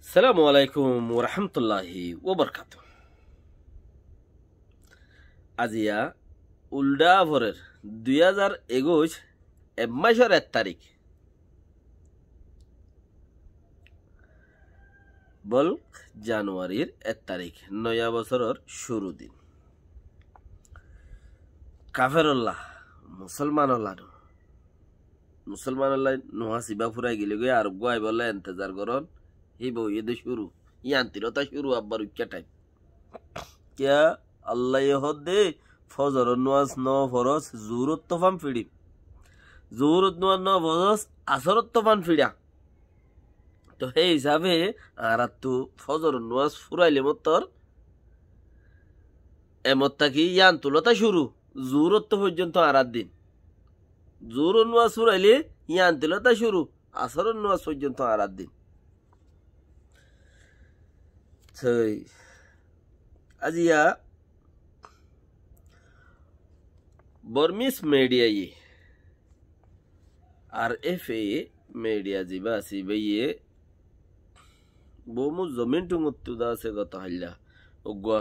আসসালামু আলাইকুম ওরহামতুল্লাহি ওবরকাত। আজিয়া উল্ডা ভরের 2021 মাসের 1 তারিখ বল জানুয়ারির 1 তারিখ নয়া বছরের শুরু দিন। কাফেরুল্লাহ মুসলমানুল্লাহ নোহা সিবা ফুরাই গেলে গিয়ে আর গোয়াই বলে এন্তজার করন এই বই এদের শুরু ইয়ান্তিরতা শুরু আব্বার উচ্চা টাইম क्या अल्लाह यहद दे फजर नवाज न फरज जुरत तफान फिड़ी जुरत नवाज न फरज असरत तफान फिड़ा तो हे हिसाबे আর তো ফজর নওয়াজ ফুরাইলে মতর এমত্তা কি ইয়ান তুলতা শুরু জুরত পর্যন্ত আর দিন জুর নওয়াজ ফুরাইলে ইয়ান তুলতা শুরু আসর নওয়াজ পর্যন্ত আর দিন সেই আজিয়া বর্মিস মিডিয়া ये RFA মিডিয়া জিবা আসিবে ये बोमु जमीन टुंगुत्तु दासे गत हल्ला उग्वा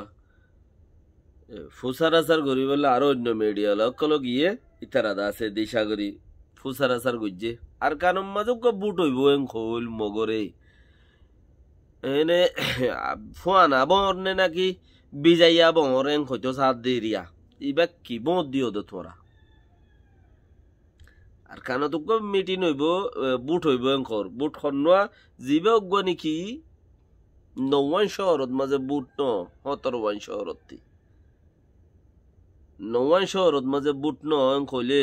फुसारासार गरी बोले आरो अन्य मिडिया लकलो गिये इतारा दासे दिशागरी फुसारासार गुज्जे আর কানম মাজক বুট হইব এং খোল মগরে এনে ফুয়ানা বরনে নাকি বিজাইয়া বরেন হইতো সাত দিরিয়া ইবা কি বদ দিও দো তোরা আর কানো তো মিটিং হইব বুট হইব এঙ্কর বুট খন্নোয়া জিবে অগ্নি কি 9 শহরত মাঝে বুট ন 17 শহরত 9 শহরত মাঝে বুট ন কইলে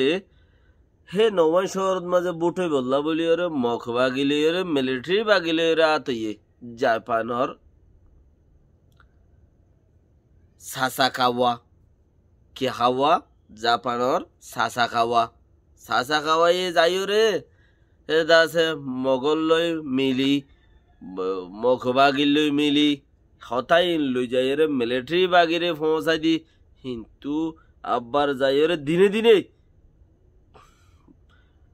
হে 9 শহরত মাঝে বুট হই বললা বলি ওরে মখবা গিলে ওরে মিলিটারি বাগিলে ওরে আতইয়ে জাপানর সাসাকাওয়া কি হাওয়া জাপানর সাসাকাওয়া এ যাইও রে এ দাসে মগল লই মিলি মখবা গিলই মিলি হতাই লই যাই রে মিলিটারি বাগিরে পৌঁছাই দি কিন্তু আব্বার যাই রে দিনে দিনে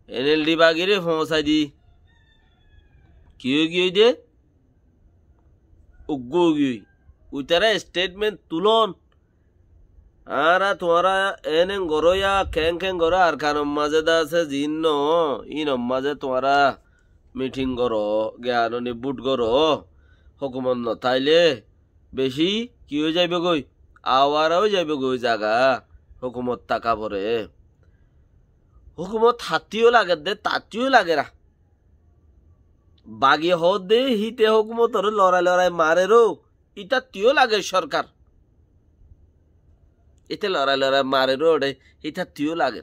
NLD বাগিরে পৌঁছাই দি কি গিয়ে দে উগ্গি উতারা স্টেটমেন্ট তুলন আরা তোরা এনে গরয়া কেং গর আর কানম মাঝে দাসে জিন্ন ইন মাঝে তোরা মিটিং করো জ্ঞান নিবুট করো হুকুমত নথাইলে বেশি কি হয়ে যাইবে গই আওয়ারাও যাইবে গই জাগা হুকুমত টাকা পরে হুকুমত হাতিও লাগে দে তাতিও লাগে রা বাগি হদ দে হিতে হুকুমত লড়াই মারে রো ইটা তিও লাগে সরকার এতে লড়াই মারে রো ইটা তিও লাগে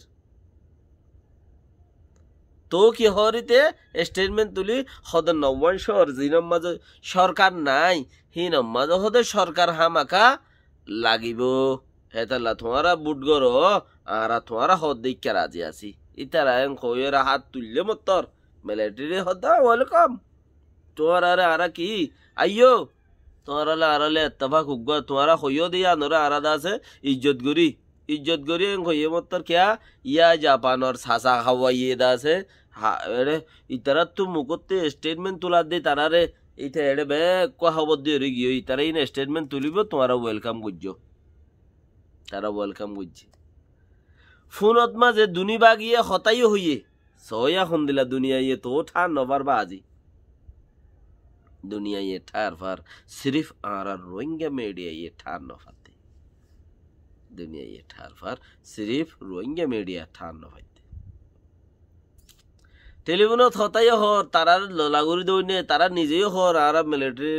তো কি হরিতে স্টেটমেন্ট তুলি হদ 90 শহর জিনম মাঝে সরকার নাই হিনম মাঝে হদে সরকার হামাকা লাগিব হেতালা তোমারা বুট গরো আর তোমারা হদ দিকে রাজি আছি ইতারা এন কইয়ের হাত তুললে মতর মিলিটারি হদা ওয়েলকাম তোমারা আরা কি আইয়ো তোমারা আরালে এত্তফাক হুগ্গা তোমারা হইও দিয়া নরা আরাদা আছে ইজ্জত গরি এন কইয়ে মতর কিয়া ইয়া জাপানর সাসা খাওয়াইয়ে দাসে এড়ে ইতারা তো মুকতে স্টেটমেন্ট তুলা দে তারারে ইটা এড়ে বে কহাবত দিয়ে গিয়ে ইতারা ইন স্টেটমেন্ট তুলিব তোমারা ওয়েলকাম গুজ্জো তারা ওয়েলকাম গুজ্জে ফোনত মাঝে দুনি বাগিয়ে হতাইও হইয়ে সয়া খন দিলা দুনিয়া ইয়ে তো ঠান নবার বাজি दुनिया ये ठार फार सिर्फ आरा रोहिंग्या मीडिया ये ठार न फाते दुनिया ये ठार फार सिर्फ रोहिंग्या मीडिया ठार न फाते टेलीफोन थताय हो तारा लागुरी दौने तारा निजेই হর আরা মিলিটারি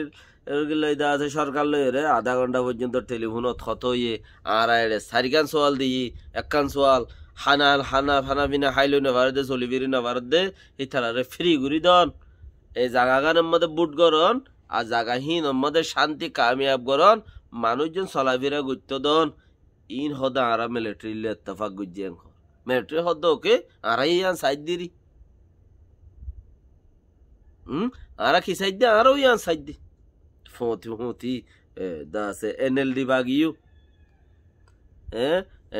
এরগিলাই দা আছে সরকার লইরে আধা ঘন্টা পর্যন্ত টেলিফোন থত হইয়ে আরা এড়ে সারিকান সওয়াল দিই একখান সওয়াল হানা বিনা হাইলো না ভারতে চলিবিরি না ভারতে এই তারারে ফ্রি গুরি দন এই জায়গাগানের মধ্যে বুট গরন আর জায়গাহীন মধ্যে শান্তি কামিয়াব গরন মানুষজন চলাফেরা গুরুত্ব দন ইন হদা আরা মিলিটারি এত্তেফাক গুজিয়ান মিলিটারি হদ ওকে আরাই ইয়ান সাইড দিরি আরা কি সাইড দে আরও ইয়ান সাইড দি ফতি দাসে NLD বাগিও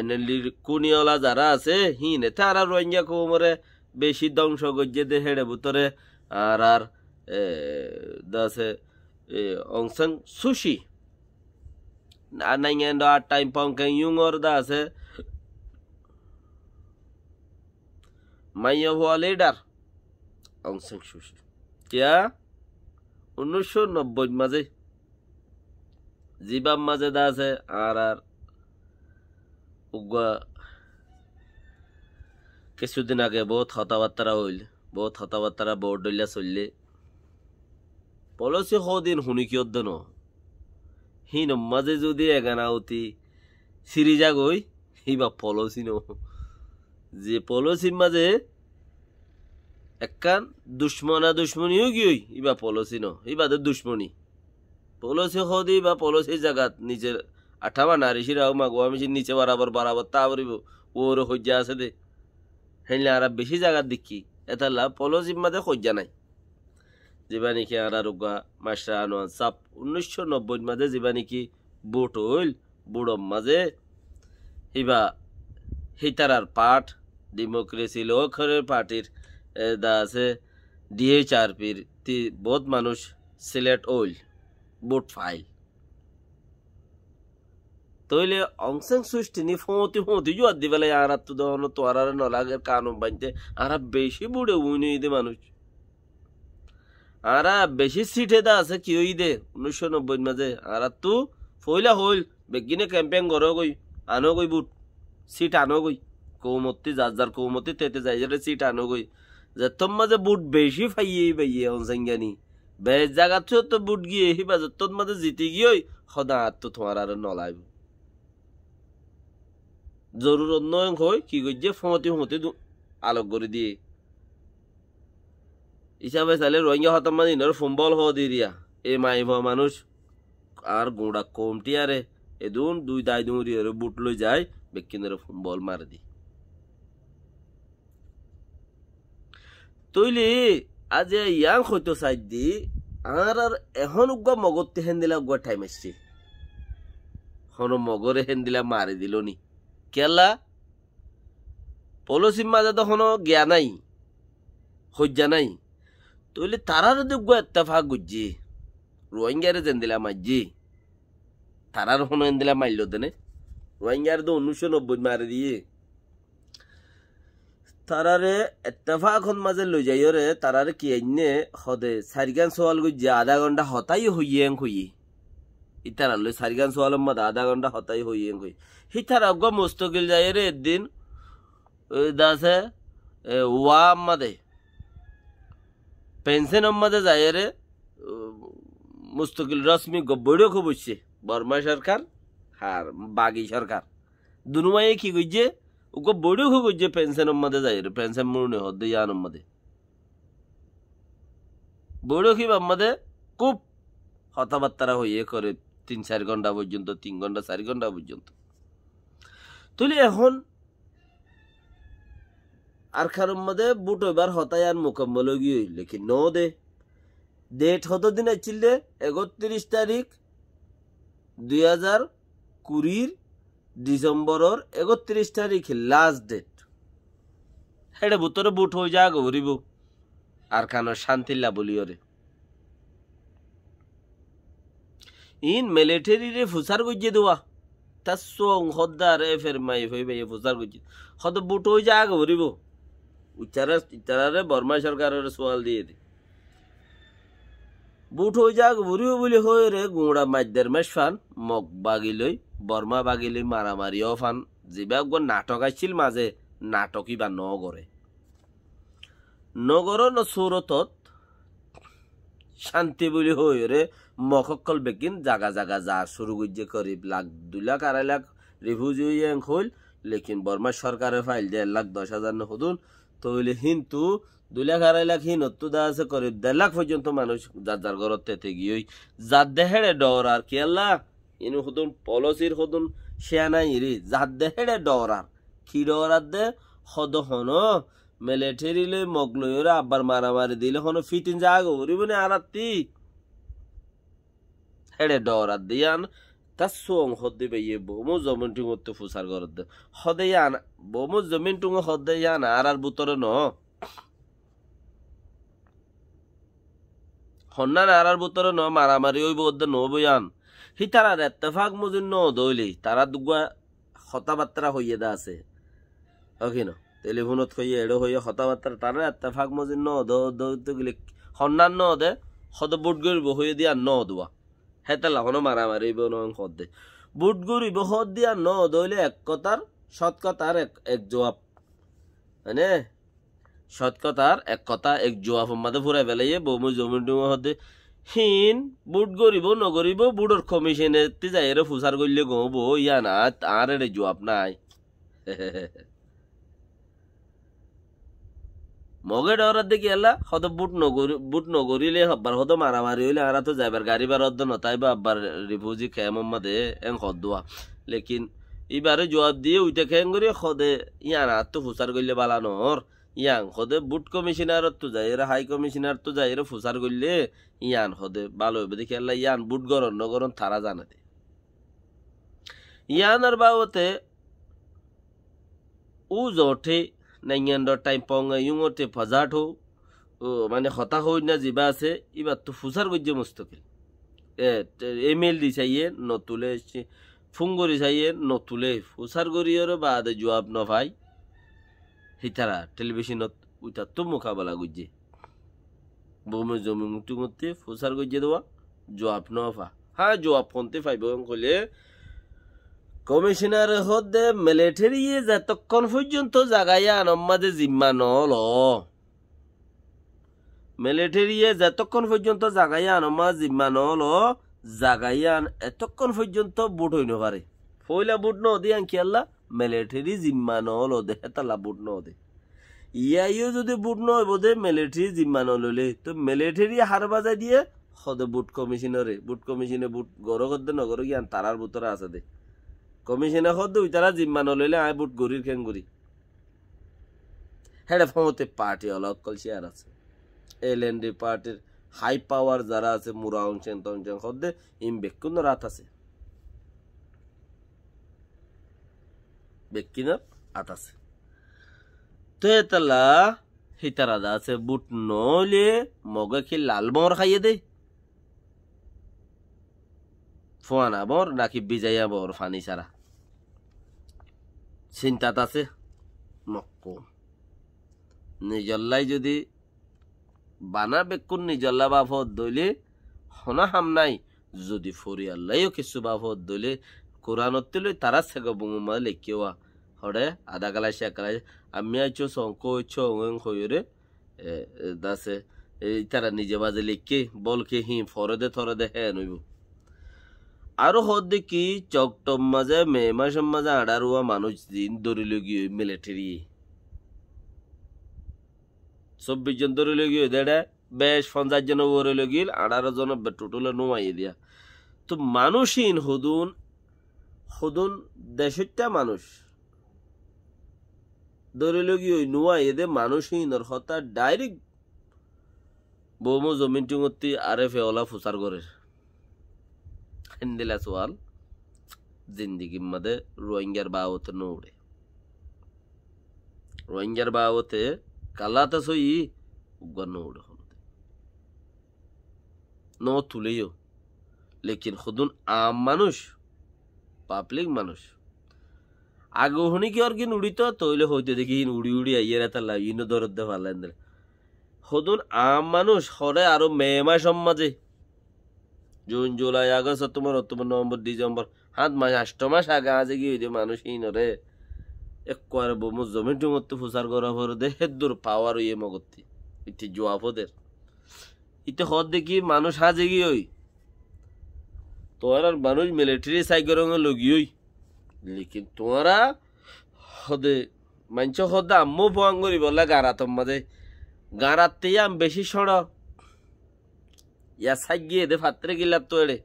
NLD কুনিওলা যারা আছে হিনে তারা রোহিঙ্গা কোমরে বেশি ধ্বংস গজ্জে দে হেড়ে ভিতরে আর দাসে Aung San Suu Kyi nangen da time pongken yungor da আছে মাইয়া হওয়া লিডার অং সান সু চি কিয়া 1990 মাঝে জিবাম মাঝে দা আছে আর উগা কিছুদিন আগে বহুত হতাবার্তারা হইল বহুত হতাবার্তারা বোর্ড ডইলা চললে পলিসি হদিন হুনি কি অদ্দন হিন মাঝে যদি এগানা অতি সিরিজা গই হিবা পলিসি নো যে পলিসির মাঝে একখান দুশ্মনিও গিয়ে ইবা পলিসি ন ইবাদের দুশ্মনী পলিসি হদি বা পলিসি জায়গাত নিচের আঠাবা নারিশিরাও মা গোয়ামিসির নিচে বরাবর তা বরিব ওর হজ্জা আছে দে হেনলে আর বেশি জায়গার দেখি এটা লাভ পলিসির মাঝে হজ্জা নাই যেবা নাকি আর রোগা মাস্টার আনোয়ার সাপ 1990 মাঝে যেবা নাকি বুট হইল বুড়ম মাঝে ইবা হিতারার পাঠ ডেমোক্রেসি লোকরের পার্টির দা আছে ডিএইচআরপির বহুত মানুষ সিলেক্ট হইল বুট ফাইল তইলে অং সান সু চিনি ফতি জোয়ার দিবেলে আর তো দহন তো আর নলাগে কানুন বানতে আর বেশি বুড়ে উইনি দে মানুষ আর বেশি সিটে দা আছে কি হই দে 1990 মাঝে আর তো ফইলা হইল বেগিনে ক্যাম্পেইন করো গই আনো গই বুট সিট আনো গই কৌমতি যার কৌমতি তেতে যাই যে সিট আনো গই যে তোর মাঝে বুট বেশি ফাইয়ে অনসাঙ্গানি বেশ জায়গা তো বুট গিয়ে হিবা তোর মাঝে জিতে গিয়ে সদা তো তোমার আর নলাইব জরুরত নয় হয় কি করছে ফমতি আলোক করে দিয়ে হিসাবে চাইলে রোহিঙ্গা হতাম মানে ইনার ফুম্বল হ দিয়া এ মাইভ মানুষ আর গোড়া কমটি আরে এদুন দুই দাই দুরি বুট লই যায় বেকিনের ফুম্বল মার দি তৈলি আজ ইয়াং হয়তো সাইড দি আর এখন উগা মগতে হেন দিলা উগা টাইম আসছে হন মগরে হেন দিলা মারি দিল নি কেলা পলিসির মাঝে তো হন জ্ঞা নাই হজ্জা নাই তৈলি তারার উগা এত্তেফাক গুজি রোহিঙ্গারে যেন দিলা মাঝি তারার হন হেন দিলা মারল দেনে রোহিঙ্গারে তো 1990 মারি দিয়ে তারারে এত্তেফাক হন মাঝে লই যাই রে তারারে কি আইনে হদে সারিগান সওয়াল গুজি আধা ঘন্টা হতাই হইয়েং হইয়ে ইতারা লই সারিগান সওয়ালের মধ্যে আধা ঘন্টা হতাই হইয়েং হই হিতারা গো মুস্তকিল যাই রে একদিন ওই দাসে ওয়া মাদে পেনশন মাদে যাই রে মুস্তকিল রশ্মি গব্বড়িও খুব হচ্ছে বর্মা সরকার আর বাগি সরকার দুনুমাই কি কইছে ওকে বড়িও খুব হচ্ছে পেনশনের মধ্যে যাই রে পেনশন মনে হদ্দে ইয়ানোর মধ্যে বড়িও কি আমাদের খুব হতাবার্তারা হইয়ে করে 3-4 ঘন্টা পর্যন্ত 3 ঘন্টা 4 ঘন্টা পর্যন্ত তুলি এখন আর কারোর মধ্যে বুট এবার হতায় আর মোকাম্মল গিয়ে লেকিন ন দে ডেট হতো দিন আছিল 31 তারিখ 2020 ডিসেম্বরের 31 তারিখ লাস্ট ডেট হেডে ভিতরে বুট হয়ে যা গরিব আর খানোর শান্তি লাবলিওরে ইন মিলিটারি রে ফুসার গজিয়ে দেওয়া তার সং হদ্দার ফের মাই হইবে ফুসার গজিয়ে হদ বুট হয়ে যা গরিব উচ্চারে বর্মা সরকারের সওয়াল দিয়ে দি বুট হয়ে যা গরিব বলে হয়ে রে গুঁড়া মাইদের মেশ ফান মগ বাগিলই বর্মা বাগিলই মারামারিও ফান যিবা নাটক আসছিল মাঝে নাটকই বা নগর ন সুরতত শান্তি বলি হয়ে রে মকল বেকিন জাগা জাগা যা শুরু করছে করিব 2 লাখ 2.5 লাখ রিফিউজি হইল লেকিন বর্মা সরকারের ফাইল 1,10,000 ন হদুন তইলে কিন্তু 2 লাখ 2.5 লাখ হিন তো দা আছে করিব 1.5 লাখ পর্যন্ত মানুষ যার ঘরত তেতে গিয়ে যার দেহেড়ে ডর আর কি আল্লাহ ইনু হদুন পলিসির হদুন শেয়ানাই রে যার দেহেড়ে ডর আর কি ডর আর দে হদ হন মিলিটারি লই মগলইরা আবার মারামারি দিলে হন ফিটিন জাগ হরিবনে আরাতি হেডে ডর আর দিয়ান তার সং হদে বেয়ে বমু জমিন টুং তো ফুসার করত হদে ইয়ান বমু জমিন টুং হদে ইয়ান আর বুতরে ন হন্না নারার ভিতরে ন মারামারি হইব ওদের ন বয়ান হি তারা এত্তেফাক মজুর ন দইলি তারা দুগা কথাবার্তা হইয়ে দা আছে ওকে ন টেলিফোনত হইয়ে এড়ো হইয়ে কথাবার্তা তারা এত্তেফাক মজুর ন দৌতে গেলে হন্নার ন দে হদ বুট গরিব হইয়ে দিয়া ন দোয়া হেতালা হনো মারামারি হইব ন হদ দে বুট গরিব হদ দিয়া ন দইলে এক কথার সৎ কথার এক জবাব মানে সৎ কথার এক কথা এক জবাব মাঝে ফুরাই পেলাইয়ে বৌমু জমিন ডুমো হদে হিন বুট গরিব নগরিব বুটর কমিশনে যাই এর ফুসার করলে গব ইয়া না আর এর জবাব নাই মগে ডরার দেখি এলা হদ বুট নগরিলে হবার হদ মারামারি হইলে আর তো যাইবার গাড়ি বার অর্ধ নতাইবা আব্বার রিফিউজি খেয়ে মম্মাদে এং হদুয়া লেকিন এবারে জবাব দিয়ে উইতে খেয়ে করি হদে ইয়া না তো ফুসার করলে বালানোর ইয়াং হদে বুট কমিশনার তো যাই এরা হাই কমিশনার তো যাই এরা ফুসার করলে ইয়ান হদে ভালো হবে দেখি আল্লাহ ইয়ান বুট গরম নগরম তারা জানে দে ইয়ান আর বাবতে ও জঠে নাইয়ান্ডর টাইম পঙ্গা ইউঙতে ফাজাট হো মানে হতা হই না জিবা আছে এবার তো ফুসার গজ্জে মুস্তকিল ইমেল দি চাইয়ে নতুলে ফোন করি চাইয়ে নতুলে ফুসার করিয়র বাদে জবাব ন ভাই হিতারা টেলিভিশনত উইতা তো মোকাবেলা গুজে বৌমে জমি মুটি মধ্যে ফুসার গজ্জে দেওয়া জবাব ন ফা হ্যাঁ জবাব ফোনতে পাইব কইলে কমিশনার হদে মিলিটারি যতক্ষণ পর্যন্ত জাগাইয়া আনম্মাদে জিম্মা নল মিলিটারি যতক্ষণ পর্যন্ত জাগাইয়া আনম্মা জিম্মা নল জাগাইয়ান এতক্ষণ পর্যন্ত বুট হইন পারে পয়লা বুট ন দি আনকি আল্লাহ মিলিটারি জিম্মা নল দে হেতালা বুট ন দে ইয়াইও যদি বুট নয় বোধে মিলিটারি জিম্মা নললে তো মিলিটারি হার বাজাই দিয়ে হদে বুট কমিশনে বুট গড় করতে নগর গিয়ান তারার ভিতরে আছে দে কমিশনে হদ ওই তারা জিম্মা নলইলে আয় বুট গরির খেন গরি হেডে ফমতে পার্টি অলক কল শেয়ার আছে এলএনডি পার্টির হাই পাওয়ার যারা আছে মুরা অংশেন তংশেন হদে ইম বেকুন রাত আছে বেকিনার আত আছে তো এতলা হিতারা আছে বুট নলে মগে কি লাল মোহর খাইয়ে দে ফোয়ানা বর নাকি বিজাইয়া বর ফানি সারা চিন্তাত আছে মক্কো নিজল্লাই যদি বানা বেকুন নিজল্লা বাফত দইলে হনা হাম নাই যদি ফরিয়াল্লাইও কিছু বাফত দইলে কোরআনত তুলে তারা সেগো বুমা লেখিওয়া হড়ে আধা কালাই সে কালাই আমি আইছো সংকো ইচ্ছো অঙ্গ হইরে দাসে এই তারা নিজে বাজে লিখকে বলকে হি ফরদে থরদে হে নইব আরো হদ দেখি চকটম মাঝে মে মাসের মাঝে আড়ারুয়া মানুষ দিন ধরিল গিয়ে মিলিটারি 24 জন ধরিল গিয়ে দেড়ে বেশ 50 জন ধরিল গিল 18 জন টোটালে নুমাইয়ে দিয়া তো মানুষহীন হদুন দেশটা মানুষ ধরিল গিয়ে নুমাইয়ে দে মানুষহীনর হতা ডাইরেক্ট বৌমো জমিন টুঙতি আরে ফেওলা ফুসার করে হিন্দিলা সোয়াল জিন্দিগি মধ্যে রোহিঙ্গার বাবতে নোড়ে রোহিঙ্গার বাবতে কালাতে সই উগা নোড়ে হতে নো তুলেও লেকিন খুদুন আম মানুষ পাবলিক মানুষ আগে হনি কি আর কি উড়িত তৈলে হইতে দেখি উড়ি উড়ি আইয়ের এত ইনো দরদ দে ভালেন খুদুন আম মানুষ হরে আরো মে মাস সমাজে June July August September October November December 7 মাস 8 মাস আগে আজ গিয়ে মানুষ হিনরে একবার বমু জমি টুমতে ফুসার করা পরে দে হেদুর পাওয়ার ইয়ে মগতি ইতি জোয়াফদের ইতে হদ দেখি মানুষ হাজে গিয়ে ওই তোরা মানুষ মিলিটারি সাইগরং লগিওই লেকিন তোরা হদে মানছ হদা আম্মু ফোয়াং করি বলে গারাতম মাঝে গারাতে আম বেশি সড় ইয়া সাইগিয়ে দে ফাত্রে গিলাপ তো এড়ে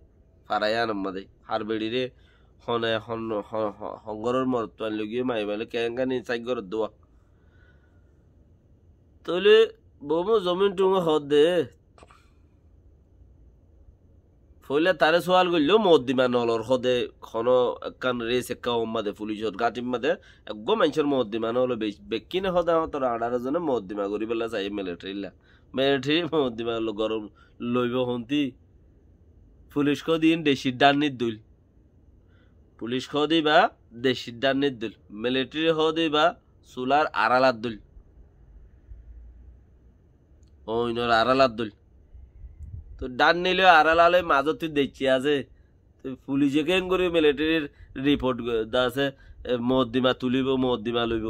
ফারাইয়া নম্মাদে হার বেড়ি রে হনে হঙ্গরের মরত লগিয়ে মাই বলে কেঙ্গানি সাইগর দোয়া তলে বমু জমিন টুঙ হদ দে ফইলে তারে সোয়াল করলো মদ দিমা নলর হদে খন একখান রেস একা মাদে পুলিশত গাটিম মাদে একগো মানুষের মদ দিমা নল বেকিনে হদা তোর 18 জনে মদ দিমা করি বেলা চাই মিলিটারিলা মিলিটারি মদ্দিমা গরম লইব হন্তি পুলিশ দিন দেশির ডান নিদুল পুলিশ দিবা দেশির ডান নিদুল মিলিটারি দিবা চুলার আড়ালার দুল ওইনর আড়ালার দুল তো ডান নিলে আড়ালালে মাজত তুই দেখছি আছে পুলিশে কেন করে মিলিটারির রিপোর্ট আছে মদ্দিমা তুলিব মদ্দিমা লইব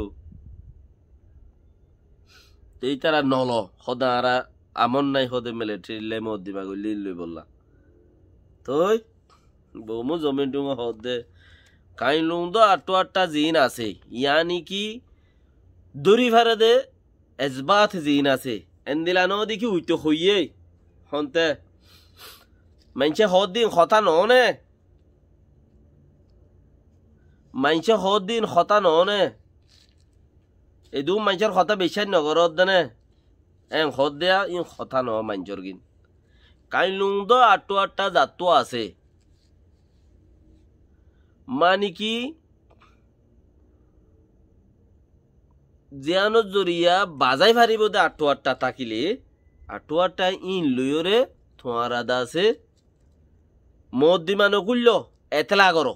এই তারা নল সদা আরা আমন নাই সদে মিলিটারি লে মদ্দিমা গলি লই বললা তই বমু জমিন টুঙ হদে কাই লুং তো আটটা জিন আছে ইয়ানি কি দড়ি ভাড়া দে এজবাত জিন আছে এন্দিলানো দেখি উইতো হইয়ে হন্তে মাইনছে হদ দিন কথা ননে মাইনছে হদ দিন কথা ননে এদু মাইনছর কথা বেশাই নগরত দেনে হদ দেয়া ইন কথা ন মাইনছর গিন কাই লুং তো আটটা জাত আছে মানে কি জিয়ানো জরিয়া বাজাই ফারিব দে আটটা তাকিলে আটটা ইন লইরে তোমার আদা আছে মদ্দিমা নকুল্য এতলা করো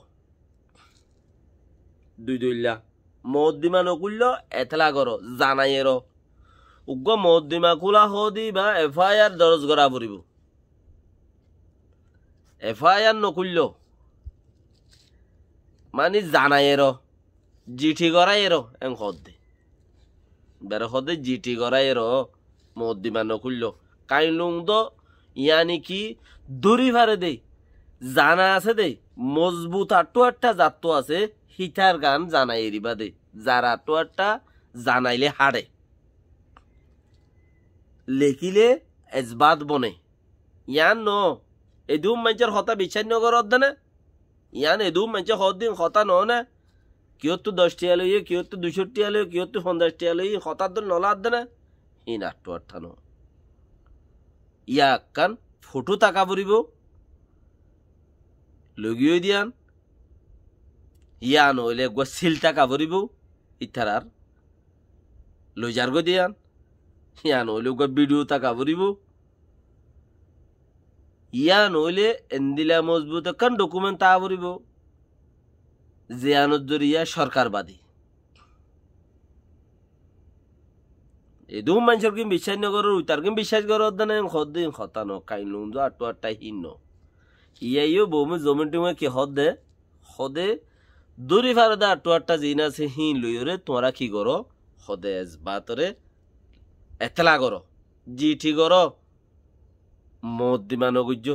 দুই দুইলা মদ্দিমা নকুল্য এতলা করো জানাইয়ের উগ্র মদ্দিমা খোলা হদি বা এফআইআর দরজ করা পড়িব এফআইআর নকুল্য মানে জানাইয়ের জিঠি করাইয়ের এং হদে বের হদে জিটি করাইয়ের মদ্দিমা নকুল্য কাইলুং তো ইয়ানি কি দড়ি ভারে দে জানা আছে দে মজবুত আটটা জাত আছে হিতার গান জানাই এরিবা দে যার আটটা জানাইলে হাড়ে লেখিলে এজবাত বনে ইয়ান ন এদুম মানুষের হতা বিচার নগরত দেনে ইয়ান এদুম মানুষের হত দিন হতা না কিয় তো 10 টিয়া লইয়ে কিয় তো 200 টিয়া লইয়ে কিয় তো 50 টিয়া লইয়ে হতার দল নলাদ দেনে হিন আটটা ন ইয়াক কান ফটো তাকা পড়িব লগিয়ে দিয়ান ইয়ান হইলে একবার সিল টাকা পড়িব ইথারার লইজার গো দিয়ান ইয়ান হইলে একবার ভিডিও টাকা পড়িব ইয়ান হইলে এন্দিলা মজবুত কান ডকুমেন্ট তা পড়িব জিয়ানত জরিয়া সরকারবাদী এদু মানুষের কি বিশ্বাস নগর তার কি বিশ্বাস করত দেন হদিন হতানো কাইলুম যে আটটা হিন্ন ইয়াইও বমু জমিন টুমে কি হদে হদে দূরি ফারদা আটটা জিন আছে হিন লইরে তোমরা কি করো হদে বাতরে এতলা করো জিঠি করো মদ্দিমা নগুজ্জ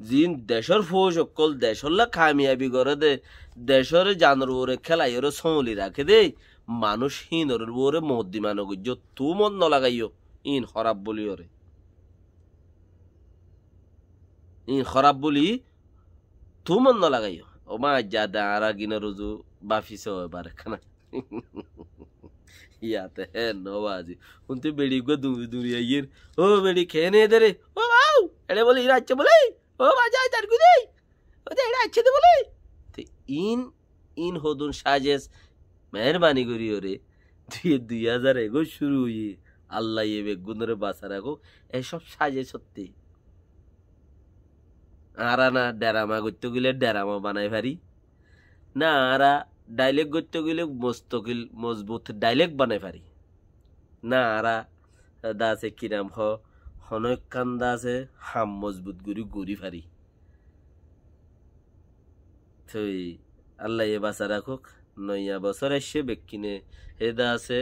জিন দেশর ফৌজ অকল দেশরলা কামিয়াবি করে দে দেশর জানর ওরে খেলাই ওরে সমলি রাখে দে মানুষ হিনর ওরে মদ্দিমা নগুজ্জ তু মন ন লাগাইও ইন খরাব বলি ওরে ইন খরাব বলি তু মন ন লাগাইও ও মা যা দাঁড়া গিনা রুজু বাফিস এবার খানা ইয়াতে হে নবাজি উনতে বেড়ি গো দুরি আইয়ের ও বেড়ি খেয়ে নে দে রে ও বাউ এড়ে বলি রাজ্য বলে ও বাজা তার গুদে ও দে এড়ে আছে দে বলে তে ইন হদুন সাজেস মেহরবানি করি ওরে 2000 এগো শুরু হই আল্লাহ এ বেগুনরে বাসা রাখো এসব সাজে সত্যি আরা না ডেরামা করতে গেলে ডেরামা বানাই পারি না আরা ডাইলেক করতে গেলে মস্তকিল মজবুত ডাইলেক বানাই পারি না আরা দা আছে কিরাম হনক কান্দা আছে হাম মজবুত গুড়ি পারি তুই আল্লাহ এ বাসা রাখুক নইয়া বছর এসে বেকিনে হেদা আছে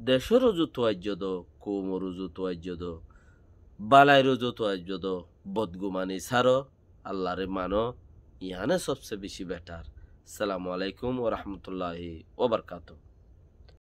দেশর জুতো আজ্যদ কোমর জুতো আজ্যদ বালাই জুতো আজ্যদ বদগুমানি সারো আল্লাহরে মানো ইহানে সবচেয়ে বেশি বেটার। আসসালামু আলাইকুম ওয়া রাহমাতুল্লাহি ওয়া বারাকাতুহু।